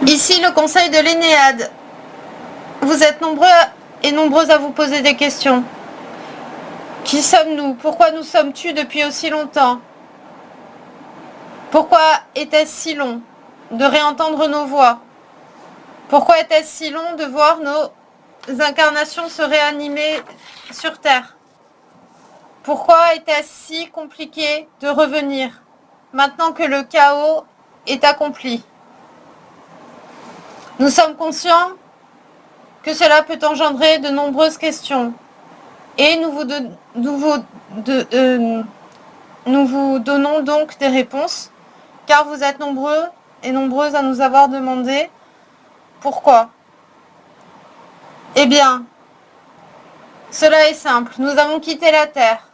Ici le conseil de l'Énéade. Vous êtes nombreux et nombreuses à vous poser des questions. Qui sommes-nous? Pourquoi nous sommes-tu depuis aussi longtemps? Pourquoi était-ce si long de réentendre nos voix? Pourquoi était-ce si long de voir nos incarnations se réanimer sur Terre? Pourquoi était-ce si compliqué de revenir maintenant que le chaos est accompli? Nous sommes conscients que cela peut engendrer de nombreuses questions et nous vous donnons donc des réponses car vous êtes nombreux et nombreuses à nous avoir demandé pourquoi. Eh bien, cela est simple, nous avons quitté la Terre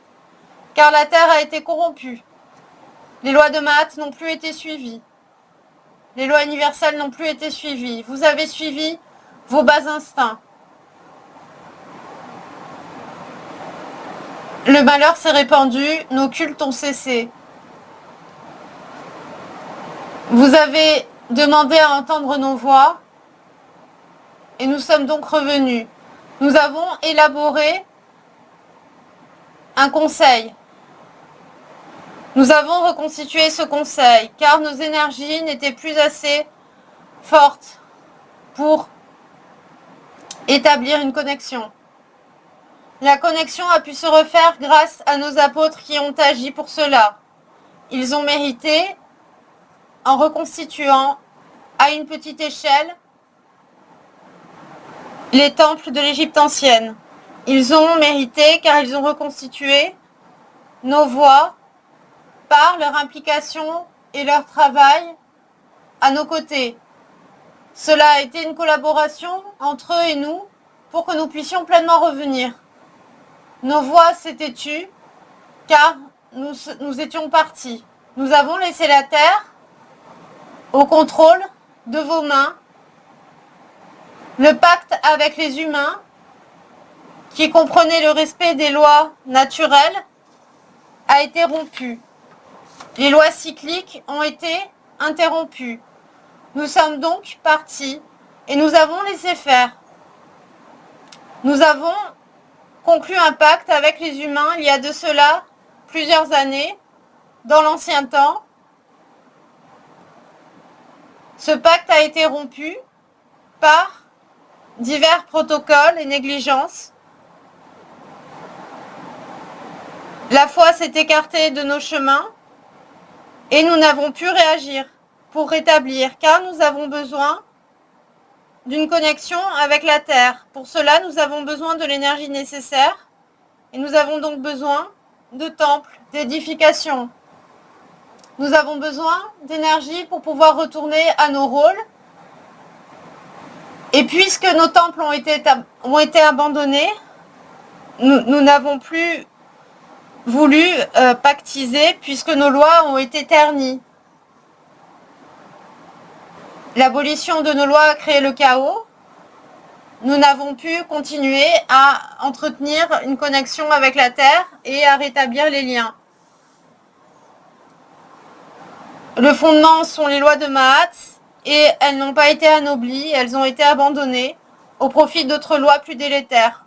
car la Terre a été corrompue. Les lois de Maat n'ont plus été suivies. Les lois universelles n'ont plus été suivies. Vous avez suivi vos bas instincts. Le malheur s'est répandu, nos cultes ont cessé. Vous avez demandé à entendre nos voix et nous sommes donc revenus. Nous avons élaboré un conseil. Nous avons reconstitué ce conseil car nos énergies n'étaient plus assez fortes pour établir une connexion. La connexion a pu se refaire grâce à nos apôtres qui ont agi pour cela. Ils ont mérité, en reconstituant à une petite échelle les temples de l'Égypte ancienne. Ils ont mérité car ils ont reconstitué nos voix par leur implication et leur travail à nos côtés. Cela a été une collaboration entre eux et nous pour que nous puissions pleinement revenir. Nos voix s'étaient tues car nous étions partis. Nous avons laissé la terre au contrôle de vos mains. Le pacte avec les humains, qui comprenait le respect des lois naturelles, a été rompu. Les lois cycliques ont été interrompues. Nous sommes donc partis et nous avons laissé faire. Nous avons conclu un pacte avec les humains il y a de cela plusieurs années, dans l'ancien temps. Ce pacte a été rompu par divers protocoles et négligences. La foi s'est écartée de nos chemins et nous n'avons pu réagir pour rétablir, car nous avons besoin d'une connexion avec la Terre. Pour cela, nous avons besoin de l'énergie nécessaire et nous avons donc besoin de temples, d'édifications. Nous avons besoin d'énergie pour pouvoir retourner à nos rôles. Et puisque nos temples ont été abandonnés, nous n'avons plus voulu pactiser puisque nos lois ont été ternies. L'abolition de nos lois a créé le chaos. Nous n'avons pu continuer à entretenir une connexion avec la Terre et à rétablir les liens. Le fondement sont les lois de Maat et elles n'ont pas été anoblies, elles ont été abandonnées au profit d'autres lois plus délétères.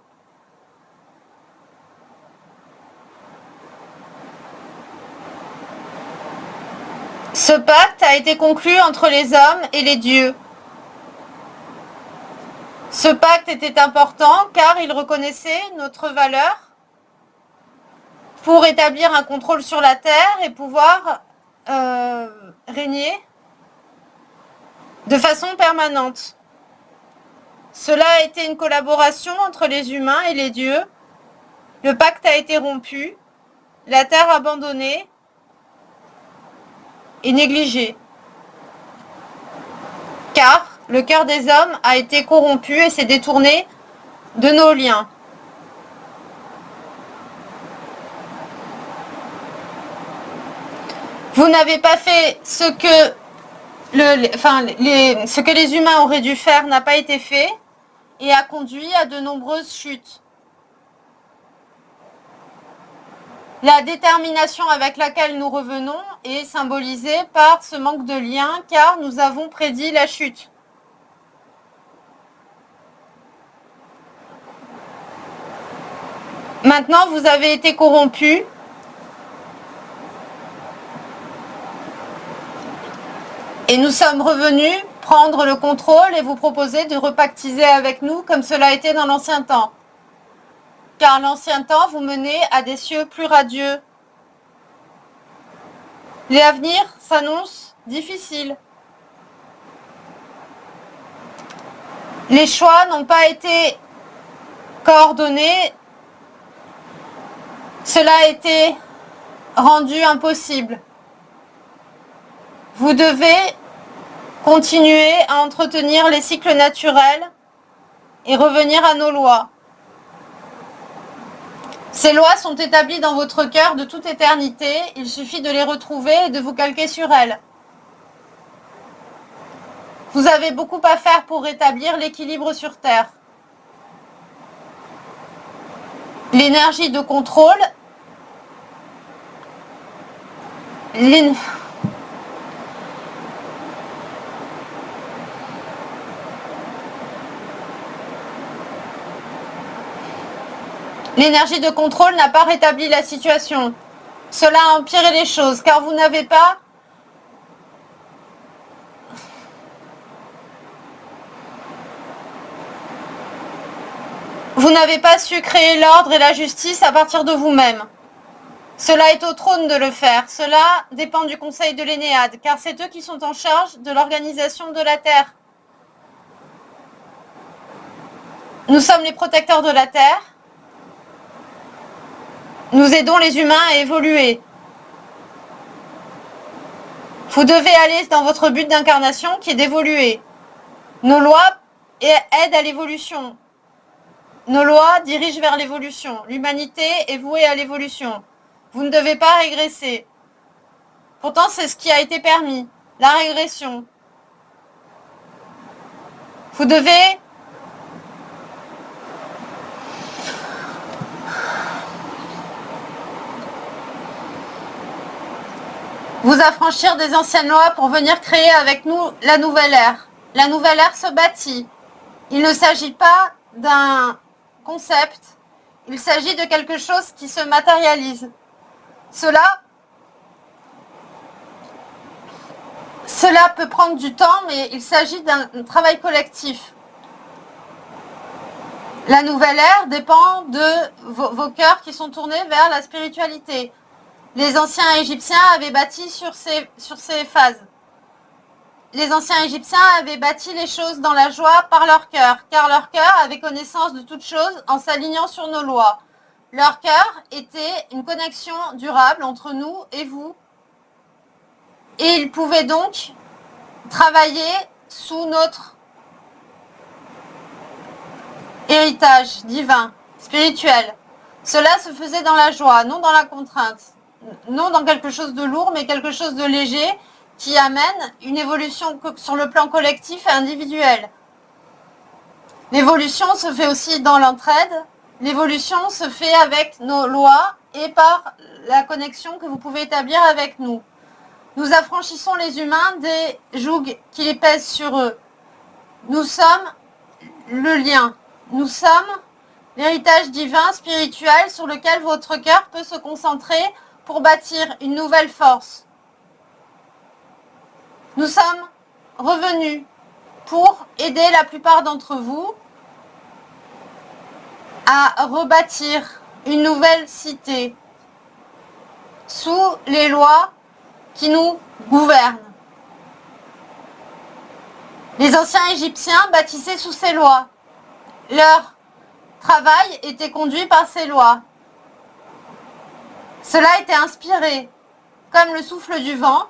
Ce pacte a été conclu entre les hommes et les dieux. Ce pacte était important car il reconnaissait notre valeur pour établir un contrôle sur la terre et pouvoir régner de façon permanente. Cela a été une collaboration entre les humains et les dieux. Le pacte a été rompu, la terre abandonnée et négligée. Car le cœur des hommes a été corrompu et s'est détourné de nos liens. Vous n'avez pas fait ce que les humains auraient dû faire n'a pas été fait et a conduit à de nombreuses chutes. La détermination avec laquelle nous revenons est symbolisée par ce manque de lien car nous avons prédit la chute. Maintenant, vous avez été corrompu. Et nous sommes revenus prendre le contrôle et vous proposer de repactiser avec nous comme cela a été dans l'ancien temps. Car l'ancien temps vous menait à des cieux plus radieux. L'avenir s'annonce difficile. Les choix n'ont pas été coordonnés. Cela a été rendu impossible. Vous devez continuer à entretenir les cycles naturels et revenir à nos lois. Ces lois sont établies dans votre cœur de toute éternité. Il suffit de les retrouver et de vous calquer sur elles. Vous avez beaucoup à faire pour rétablir l'équilibre sur Terre. L'énergie de contrôle, l'énergie de contrôle n'a pas rétabli la situation. Cela a empiré les choses car vous n'avez pas su créer l'ordre et la justice à partir de vous-même. Cela est au trône de le faire. Cela dépend du Conseil de l'Énéade, car c'est eux qui sont en charge de l'organisation de la Terre. Nous sommes les protecteurs de la Terre. Nous aidons les humains à évoluer. Vous devez aller dans votre but d'incarnation qui est d'évoluer. Nos lois aident à l'évolution. Nos lois dirigent vers l'évolution. L'humanité est vouée à l'évolution. Vous ne devez pas régresser. Pourtant, c'est ce qui a été permis, la régression. Vous devez vous affranchir des anciennes lois pour venir créer avec nous la nouvelle ère. La nouvelle ère se bâtit. Il ne s'agit pas d'un concept, il s'agit de quelque chose qui se matérialise. Cela peut prendre du temps, mais il s'agit d'un travail collectif. La nouvelle ère dépend de vos cœurs qui sont tournés vers la spiritualité. Les anciens Égyptiens avaient bâti sur ces phases. Les anciens Égyptiens avaient bâti les choses dans la joie par leur cœur, car leur cœur avait connaissance de toutes choses en s'alignant sur nos lois. Leur cœur était une connexion durable entre nous et vous. Et ils pouvaient donc travailler sous notre héritage divin, spirituel. Cela se faisait dans la joie, non dans la contrainte. Non dans quelque chose de lourd, mais quelque chose de léger qui amène une évolution sur le plan collectif et individuel. L'évolution se fait aussi dans l'entraide. L'évolution se fait avec nos lois et par la connexion que vous pouvez établir avec nous. Nous affranchissons les humains des jougs qui les pèsent sur eux. Nous sommes le lien. Nous sommes l'héritage divin, spirituel, sur lequel votre cœur peut se concentrer pour bâtir une nouvelle force. Nous sommes revenus pour aider la plupart d'entre vous à rebâtir une nouvelle cité sous les lois qui nous gouvernent. Les anciens Égyptiens bâtissaient sous ces lois. Leur travail était conduit par ces lois. Cela était inspiré, comme le souffle du vent.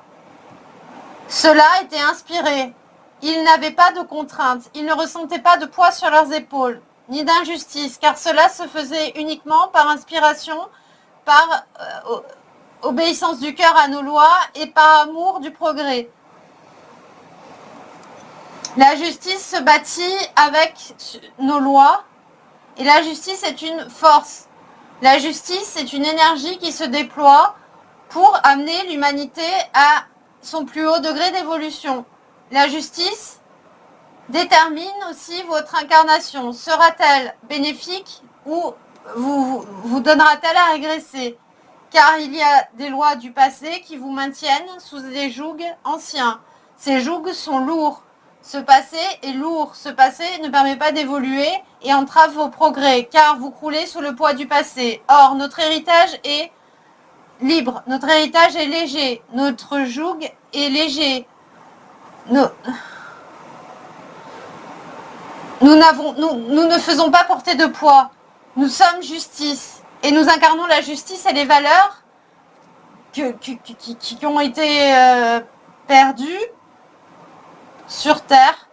Cela était inspiré. Ils n'avaient pas de contraintes, ils ne ressentaient pas de poids sur leurs épaules, ni d'injustice, car cela se faisait uniquement par inspiration, par obéissance du cœur à nos lois et par amour du progrès. La justice se bâtit avec nos lois et la justice est une force. La justice est une énergie qui se déploie pour amener l'humanité à son plus haut degré d'évolution. La justice détermine aussi votre incarnation. Sera-t-elle bénéfique ou vous donnera-t-elle à régresser? Car il y a des lois du passé qui vous maintiennent sous des jougs anciens. Ces jougs sont lourds. Ce passé est lourd. Ce passé ne permet pas d'évoluer et entrave vos progrès, car vous croulez sous le poids du passé. Or, notre héritage est libre. Notre héritage est léger. Notre joug est léger. Nous ne faisons pas porter de poids. Nous sommes justice. Et nous incarnons la justice et les valeurs qui ont été perdues sur Terre.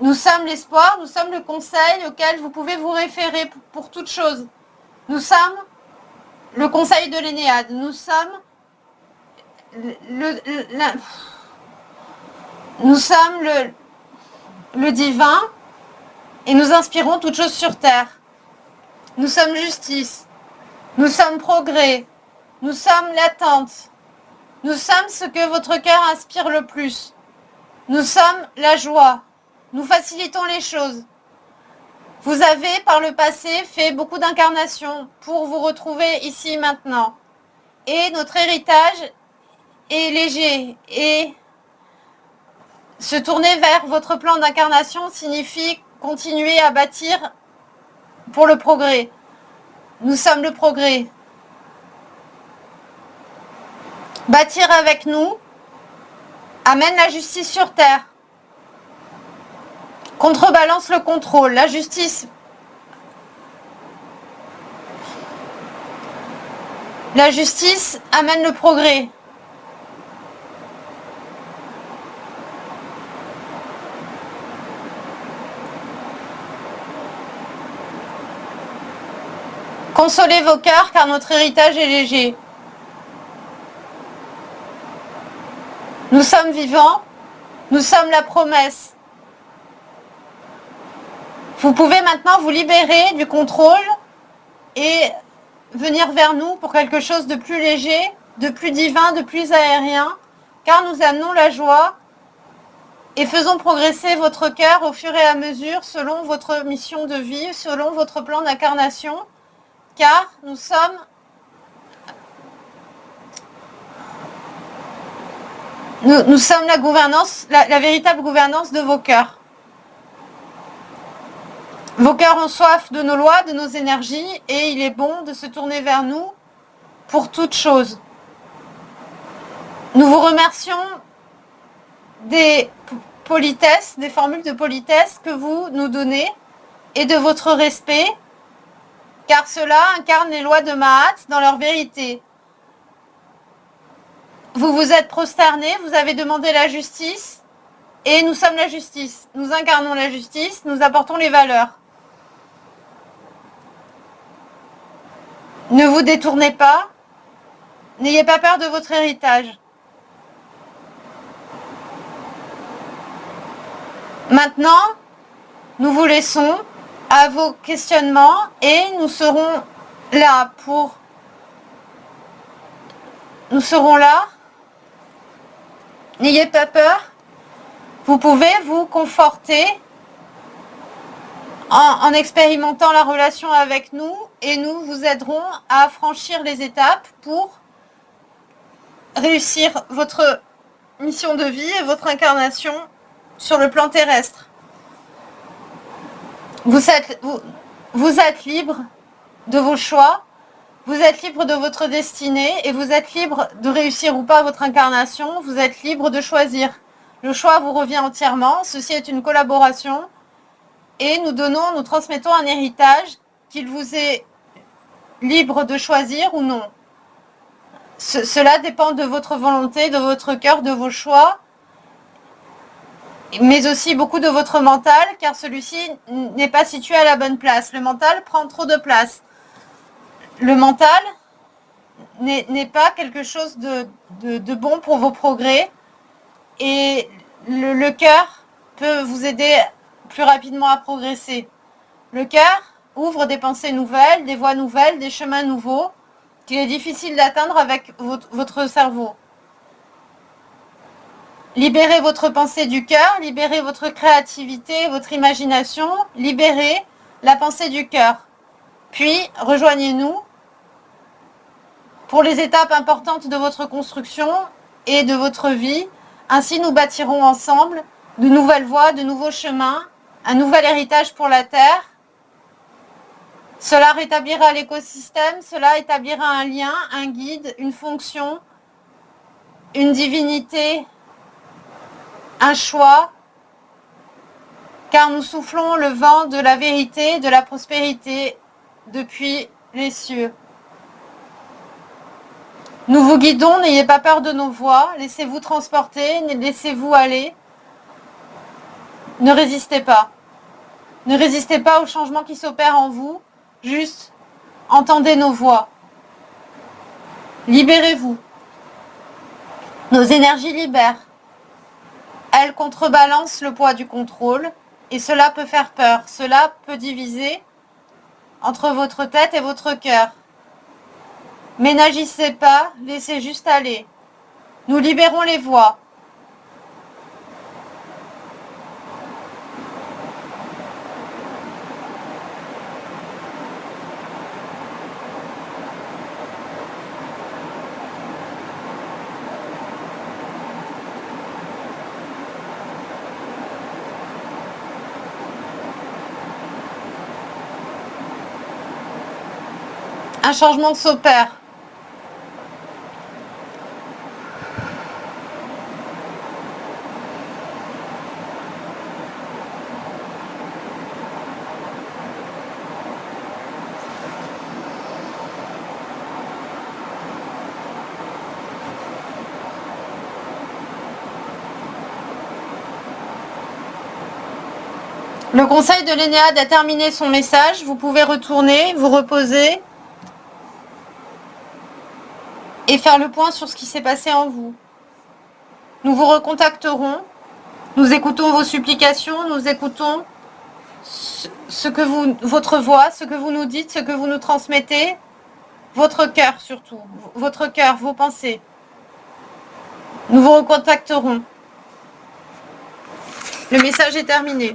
Nous sommes l'espoir, nous sommes le conseil auquel vous pouvez vous référer pour toute chose. Nous sommes le conseil de l'Énéade. Nous sommes le divin et nous inspirons toute chose sur Terre. Nous sommes justice. Nous sommes progrès. Nous sommes l'attente. Nous sommes ce que votre cœur inspire le plus. Nous sommes la joie. Nous facilitons les choses. Vous avez, par le passé, fait beaucoup d'incarnations pour vous retrouver ici maintenant. Et notre héritage est léger. Et se tourner vers votre plan d'incarnation signifie continuer à bâtir pour le progrès. Nous sommes le progrès. Bâtir avec nous amène la justice sur Terre. Contrebalance le contrôle. La justice. La justice amène le progrès. Consolez vos cœurs car notre héritage est léger. Nous sommes vivants, nous sommes la promesse. Vous pouvez maintenant vous libérer du contrôle et venir vers nous pour quelque chose de plus léger, de plus divin, de plus aérien, car nous amenons la joie et faisons progresser votre cœur au fur et à mesure selon votre mission de vie, selon votre plan d'incarnation, car nous sommes la gouvernance, la véritable gouvernance de vos cœurs. Vos cœurs ont soif de nos lois, de nos énergies, et il est bon de se tourner vers nous pour toute chose. Nous vous remercions des politesses, des formules de politesse que vous nous donnez et de votre respect, car cela incarne les lois de Mahat dans leur vérité. Vous vous êtes prosterné, vous avez demandé la justice, et nous sommes la justice. Nous incarnons la justice, nous apportons les valeurs. Ne vous détournez pas, n'ayez pas peur de votre héritage. Maintenant, nous vous laissons à vos questionnements et nous serons là pour... Nous serons là. N'ayez pas peur. Vous pouvez vous conforter en expérimentant la relation avec nous et nous vous aiderons à franchir les étapes pour réussir votre mission de vie et votre incarnation sur le plan terrestre. Vous êtes libre de vos choix, vous êtes libre de votre destinée et vous êtes libre de réussir ou pas votre incarnation, vous êtes libre de choisir. Le choix vous revient entièrement, ceci est une collaboration et nous transmettons un héritage qu'il vous est libre de choisir ou non. Cela dépend de votre volonté, de votre cœur, de vos choix, mais aussi beaucoup de votre mental, car celui-ci n'est pas situé à la bonne place. Le mental prend trop de place. Le mental n'est pas quelque chose de bon pour vos progrès, et le cœur peut vous aider plus rapidement à progresser. Le cœur ouvre des pensées nouvelles, des voies nouvelles, des chemins nouveaux, qu'il est difficile d'atteindre avec votre cerveau. Libérez votre pensée du cœur, libérez votre créativité, votre imagination, libérez la pensée du cœur. Puis, rejoignez-nous pour les étapes importantes de votre construction et de votre vie. Ainsi, nous bâtirons ensemble de nouvelles voies, de nouveaux chemins, un nouvel héritage pour la Terre. Cela rétablira l'écosystème, cela établira un lien, un guide, une fonction, une divinité, un choix, car nous soufflons le vent de la vérité, de la prospérité depuis les cieux. Nous vous guidons, n'ayez pas peur de nos voix, laissez-vous transporter, laissez-vous aller. Ne résistez pas. Ne résistez pas au changement qui s'opère en vous, juste entendez nos voix. Libérez-vous. Nos énergies libèrent. Elles contrebalancent le poids du contrôle et cela peut faire peur, cela peut diviser entre votre tête et votre cœur. Mais n'agissez pas, laissez juste aller. Nous libérons les voix. Un changement s'opère. Le conseil de l'Énéade a terminé son message. Vous pouvez retourner, vous reposer et faire le point sur ce qui s'est passé en vous. Nous vous recontacterons. Nous écoutons vos supplications, nous écoutons votre voix, ce que vous nous dites, ce que vous nous transmettez, votre cœur surtout, votre cœur, vos pensées. Nous vous recontacterons. Le message est terminé.